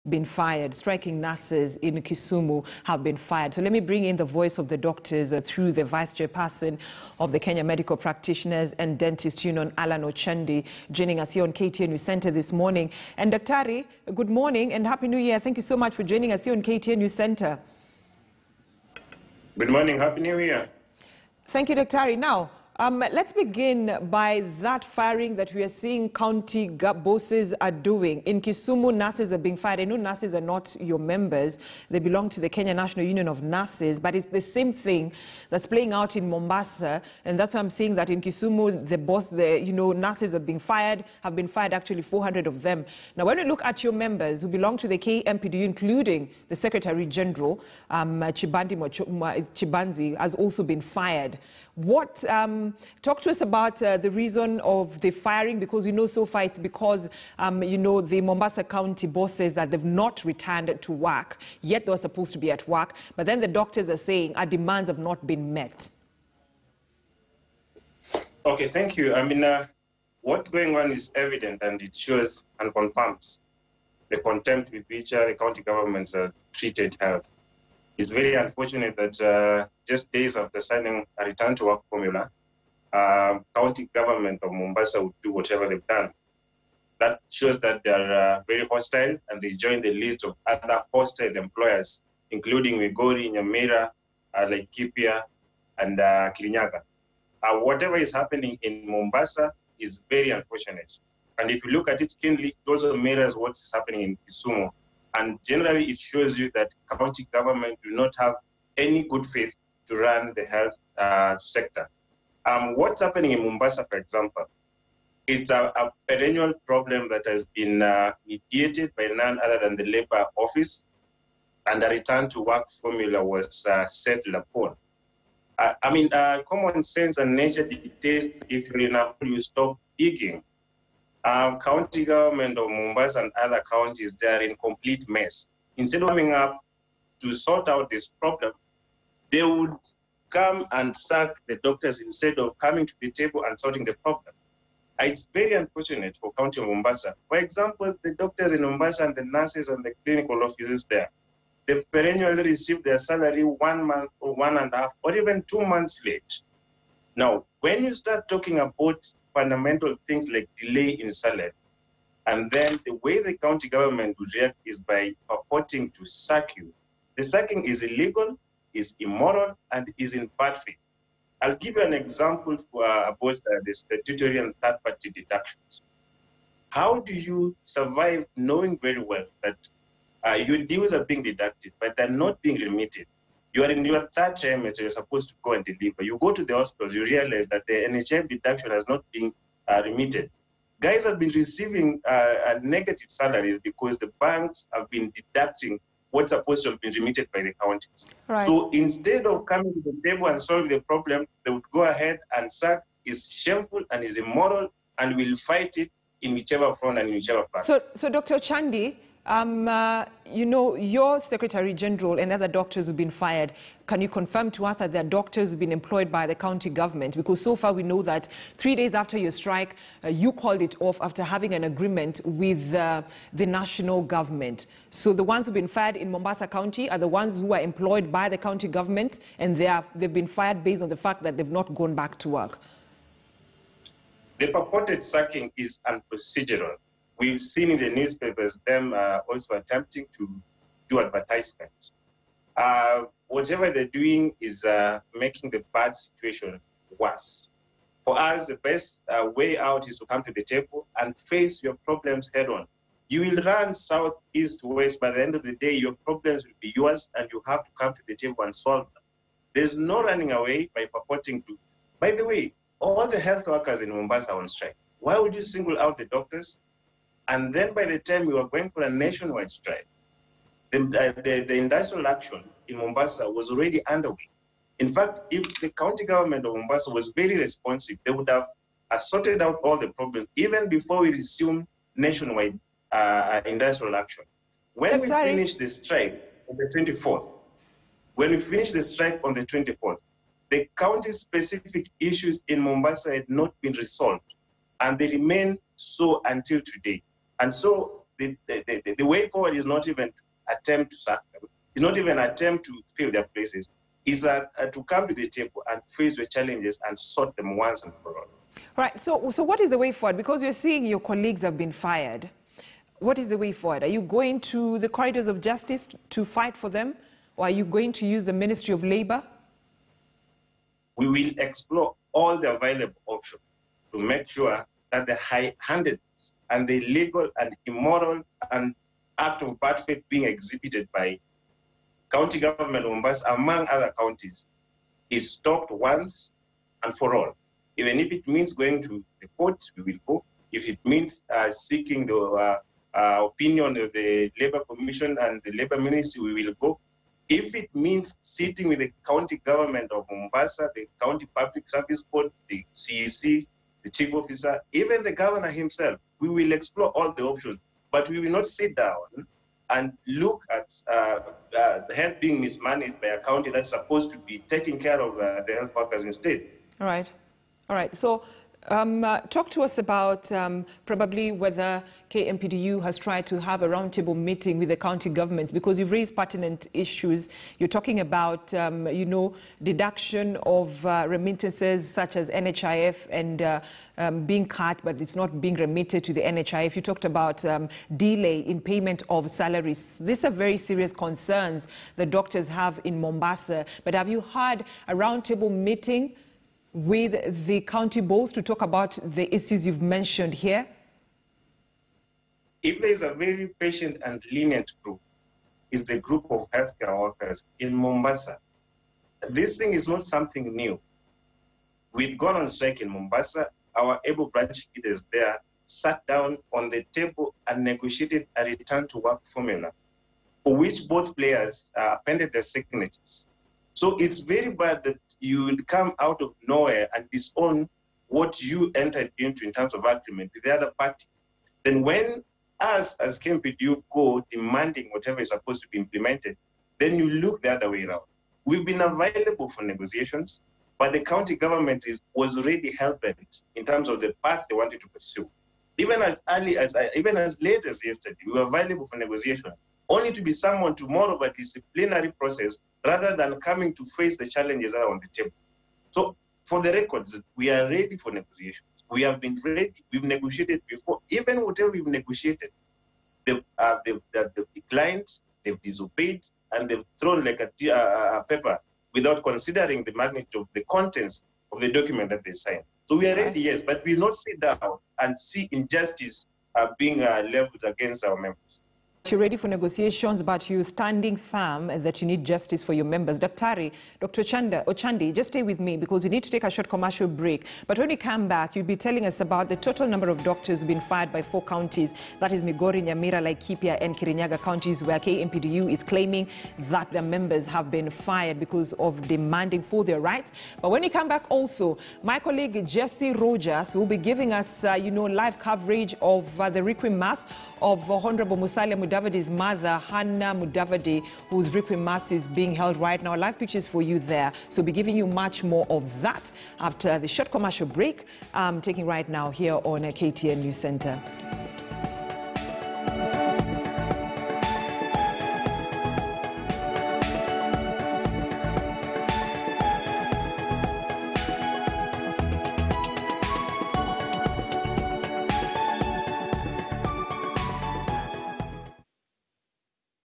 been fired. Striking nurses in Kisumu have been fired. So let me bring in the voice of the doctors through the Vice Chairperson of the Kenya Medical Practitioners and Dentists Union, Allan Ochanji, joining us here on KTNU Center this morning. And Daktari, good morning and Happy New Year. Thank you so much for joining us here on KTNU Center. Good morning. Happy New Year. Thank you, Daktari. Now, let's begin by that firing that we are seeing county bosses are doing. In Kisumu, nurses are being fired. I know nurses are not your members. They belong to the Kenya National Union of Nurses, but it's the same thing that's playing out in Mombasa. And that's why I'm saying that in Kisumu, nurses are being fired, have been fired actually 400 of them. Now, when we look at your members who belong to the KMPDU, including the Secretary General, Chibanzi, has also been fired. Talk to us about the reason of the firing, because we know so far it's because, the Mombasa County boss says that they've not returned to work, yet they were supposed to be at work. But then the doctors are saying our demands have not been met. Okay, thank you. I mean, what's going on is evident, and it shows and confirms the contempt with which the county governments treated health. It's very unfortunate that just days after signing a return to work formula, county government of Mombasa would do whatever they've done. That shows that they're very hostile, and they join the list of other hostile employers, including Migori, Nyamira, Laikipia, and Kirinyaga. Whatever is happening in Mombasa is very unfortunate. And if you look at it keenly, it also mirrors what's happening in Kisumu. And generally, it shows you that county government do not have any good faith to run the health sector. What's happening in Mombasa, for example, it's a perennial problem that has been mediated by none other than the Labour Office, and a return to work formula was settled upon. Common sense and nature dictates if you're in a hole, you stop digging. County government of Mombasa and other counties, they are in complete mess. Instead of coming up to sort out this problem, they would come and sack the doctors instead of coming to the table and sorting the problem. It's very unfortunate for County of Mombasa. For example, the doctors in Mombasa and the nurses and the clinical officers there, they perennially receive their salary 1 month or 1.5 or even 2 months late. Now, when you start talking about fundamental things like delay in salary, and then the way the county government would react is by purporting to sack you. The sacking is illegal, is immoral, and is in bad faith. I'll give you an example about the statutory and third-party deductions. How do you survive knowing very well that your dues are being deducted, but they're not being remitted? You are in your third trimester, you're supposed to go and deliver. You go to the hospitals, you realize that the NHF deduction has not been remitted. Guys have been receiving negative salaries because the banks have been deducting what's supposed to have been remitted by the counties. Right. So instead of coming to the table and solving the problem, they would go ahead and sack. Is shameful and is immoral, and will fight it in whichever front and in whichever part. So Dr. Ochandi, your Secretary General and other doctors who've been fired, can you confirm to us that there are doctors who've been employed by the county government? Because so far we know that 3 days after your strike, you called it off after having an agreement with the national government. So the ones who've been fired in Mombasa County are the ones who are employed by the county government, and they've been fired based on the fact that they've not gone back to work. The purported sacking is unprocedural. We've seen in the newspapers them also attempting to do advertisements. Whatever they're doing is making the bad situation worse. For us, the best way out is to come to the table and face your problems head on. You will run south, east, west. By the end of the day, your problems will be yours, and you have to come to the table and solve them. There's no running away by purporting to. By the way, all the health workers in Mombasa are on strike. Why would you single out the doctors? And then by the time we were going for a nationwide strike, the industrial action in Mombasa was already underway. In fact, if the county government of Mombasa was very responsive, they would have sorted out all the problems even before we resumed nationwide industrial action. When we finished the strike on the 24th, the county-specific issues in Mombasa had not been resolved, and they remain so until today. And so the way forward is not even to attempt to sack them. It's not even an attempt to fill their places. It's to come to the table and face the challenges and sort them once and for all. Right. So what is the way forward? Because we're seeing your colleagues have been fired. What is the way forward? Are you going to the corridors of justice to fight for them? Or are you going to use the Ministry of Labour? We will explore all the available options to make sure that the high-handedness and the illegal and immoral and act of bad faith being exhibited by county government of Mombasa, among other counties, is stopped once and for all. Even if it means going to the court, we will go. If it means seeking the opinion of the Labour Commission and the Labour Ministry, we will go. If it means sitting with the county government of Mombasa, the County Public Service Board, the CEC, the chief officer, even the governor himself, we will explore all the options. But we will not sit down and look at the health being mismanaged by a county that's supposed to be taking care of the health workers instead. All right. All right. So talk to us about probably whether KMPDU has tried to have a roundtable meeting with the county governments, because you've raised pertinent issues. You're talking about, deduction of remittances such as NHIF and being cut, but it's not being remitted to the NHIF. You talked about delay in payment of salaries. These are very serious concerns the doctors have in Mombasa. But have you had a roundtable meeting with the county boards to talk about the issues you've mentioned here? If there is a very patient and lenient group, it's the group of healthcare workers in Mombasa. This thing is not something new. We've gone on strike in Mombasa. Our able branch leaders there sat down on the table and negotiated a return to work formula for which both players appended their signatures. So it's very bad that you will come out of nowhere and disown what you entered into in terms of agreement with the other party. Then when us as KMPDU go demanding whatever is supposed to be implemented, then you look the other way around. We've been available for negotiations, but the county government was already hell-bent in terms of the path they wanted to pursue. Even as late as yesterday, we were available for negotiation, only to be summoned to more of a disciplinary process rather than coming to face the challenges that are on the table. So for the records, we are ready for negotiations. We have been ready. We've negotiated before. Even whatever we've negotiated, they've declined, they've disobeyed, and they've thrown like a paper without considering the magnitude of the contents of the document that they signed. So we are ready, yes, but we will not sit down and see injustice being leveled against our members. You're ready for negotiations, but you're standing firm that you need justice for your members. Dr. Ochanji, just stay with me because we need to take a short commercial break. But when we come back, you'll be telling us about the total number of doctors who've been fired by 4 counties. That is Migori, Nyamira, Laikipia, and Kirinyaga counties, where KMPDU is claiming that their members have been fired because of demanding for their rights. But when we come back also, my colleague Jesse Rogers will be giving us, live coverage of the Requiem Mass of Honorable Musalia Mudavadi's mother, Hannah Mudavadi, whose Requiem Mass is being held right now. Live pictures for you there. So we'll be giving you much more of that after the short commercial break, taking right now here on KTN News Center.